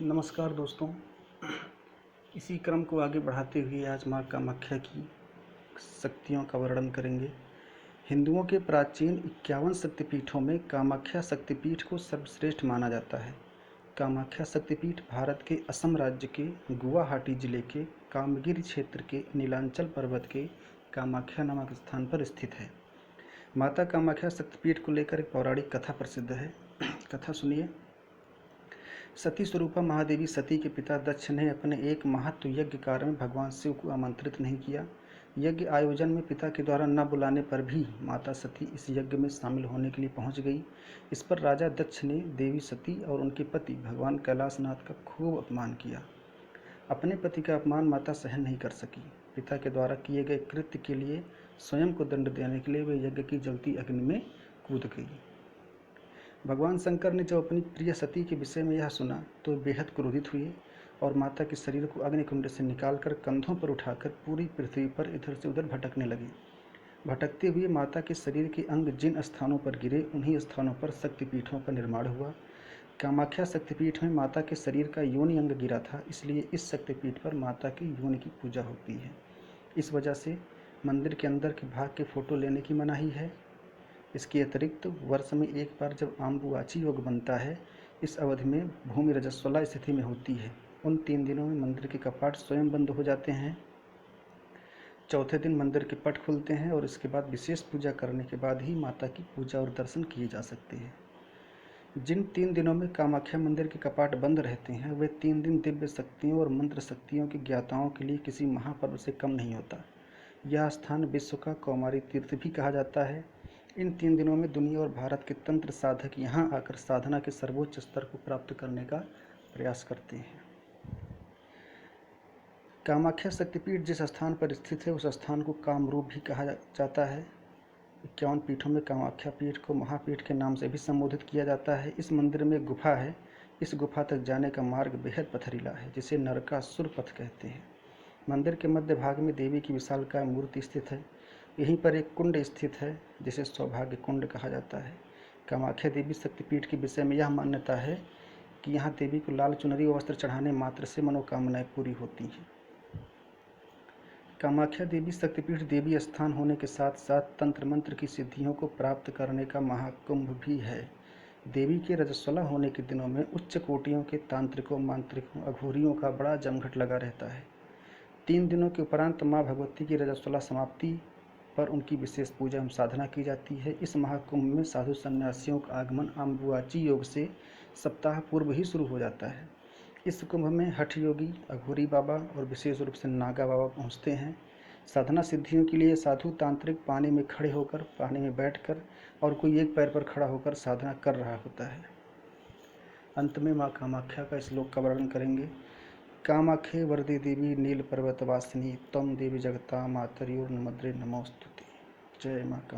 नमस्कार दोस्तों। इसी क्रम को आगे बढ़ाते हुए आज माँ कामाख्या की शक्तियों का वर्णन करेंगे। हिंदुओं के प्राचीन 51 शक्तिपीठों में कामाख्या शक्तिपीठ को सर्वश्रेष्ठ माना जाता है। कामाख्या शक्तिपीठ भारत के असम राज्य के गुवाहाटी जिले के कामगिरी क्षेत्र के नीलांचल पर्वत के कामाख्या नामक स्थान पर स्थित है। माता कामाख्या शक्तिपीठ को लेकर एक पौराणिक कथा प्रसिद्ध है। कथा सुनिए। सती स्वरूपा महादेवी सती के पिता दक्ष ने अपने एक महत्व यज्ञ कार्य में भगवान शिव को आमंत्रित नहीं किया। यज्ञ आयोजन में पिता के द्वारा न बुलाने पर भी माता सती इस यज्ञ में शामिल होने के लिए पहुंच गई। इस पर राजा दक्ष ने देवी सती और उनके पति भगवान कैलाशनाथ का खूब अपमान किया। अपने पति का अपमान माता सहन नहीं कर सकी। पिता के द्वारा किए गए कृत्य के लिए स्वयं को दंड देने के लिए वे यज्ञ की जलती अग्नि में कूद गई। भगवान शंकर ने जब अपनी प्रिय सती के विषय में यह सुना तो बेहद क्रोधित हुए और माता के शरीर को अग्निकुंड से निकालकर कंधों पर उठाकर पूरी पृथ्वी पर इधर से उधर भटकने लगे। भटकते हुए माता के शरीर के अंग जिन स्थानों पर गिरे उन्हीं स्थानों पर शक्तिपीठों का निर्माण हुआ। कामाख्या शक्तिपीठ में माता के शरीर का योनि अंग गिरा था, इसलिए इस शक्तिपीठ पर माता की योनि की पूजा होती है। इस वजह से मंदिर के अंदर के भाग के फोटो लेने की मनाही है। इसके अतिरिक्त वर्ष में एक बार जब आम्बुवाची योग बनता है, इस अवधि में भूमि रजस्वला स्थिति में होती है। उन 3 दिनों में मंदिर के कपाट स्वयं बंद हो जाते हैं। चौथे दिन मंदिर के पट खुलते हैं और इसके बाद विशेष पूजा करने के बाद ही माता की पूजा और दर्शन किए जा सकते हैं। जिन 3 दिनों में कामाख्या मंदिर के कपाट बंद रहते हैं, वे 3 दिन दिव्य शक्तियों और मंत्र शक्तियों के ज्ञाताओं के लिए किसी महापर्व से कम नहीं होता। यह स्थान विश्व का कौमारी तीर्थ भी कहा जाता है। इन 3 दिनों में दुनिया और भारत के तंत्र साधक यहाँ आकर साधना के सर्वोच्च स्तर को प्राप्त करने का प्रयास करते हैं। कामाख्या शक्तिपीठ जिस स्थान पर स्थित है उस स्थान को कामरूप भी कहा जाता है। 51 पीठों में कामाख्या पीठ को महापीठ के नाम से भी संबोधित किया जाता है। इस मंदिर में गुफा है। इस गुफा तक जाने का मार्ग बेहद पथरीला है, जिसे नरकासुर पथ कहते हैं। मंदिर के मध्य भाग में देवी की विशालकाय मूर्ति स्थित है। यहीं पर एक कुंड स्थित है जिसे सौभाग्य कुंड कहा जाता है। कामाख्या देवी शक्तिपीठ के विषय में यह मान्यता है कि यहाँ देवी को लाल चुनरी और वस्त्र चढ़ाने मात्र से मनोकामनाएं पूरी होती हैं। कामाख्या देवी शक्तिपीठ देवी स्थान होने के साथ साथ तंत्र मंत्र की सिद्धियों को प्राप्त करने का महाकुंभ भी है। देवी के रजस्वला होने के दिनों में उच्च कोटियों के तांत्रिकों, मांत्रिकों, अघोरियों का बड़ा जमघट लगा रहता है। 3 दिनों के उपरांत माँ भगवती की रजस्वला समाप्ति पर उनकी विशेष पूजा एवं साधना की जाती है। इस महाकुंभ में साधु सन्यासियों का आगमन आम्बुवाची योग से सप्ताह पूर्व ही शुरू हो जाता है। इस कुंभ में हठ योगी, अघोरी बाबा और विशेष रूप से नागा बाबा पहुँचते हैं। साधना सिद्धियों के लिए साधु तांत्रिक पानी में खड़े होकर, पानी में बैठकर और कोई एक पैर पर खड़ा होकर साधना कर रहा होता है। अंत में माँ कामाख्या का श्लोक का वर्णन करेंगे। कामाख्ये वरदे देवी नील पर्वतवासिनी त्वं देवी जगता मातर्योर्नमद्रे नमोस्तुते। जय माँ कामाख्या।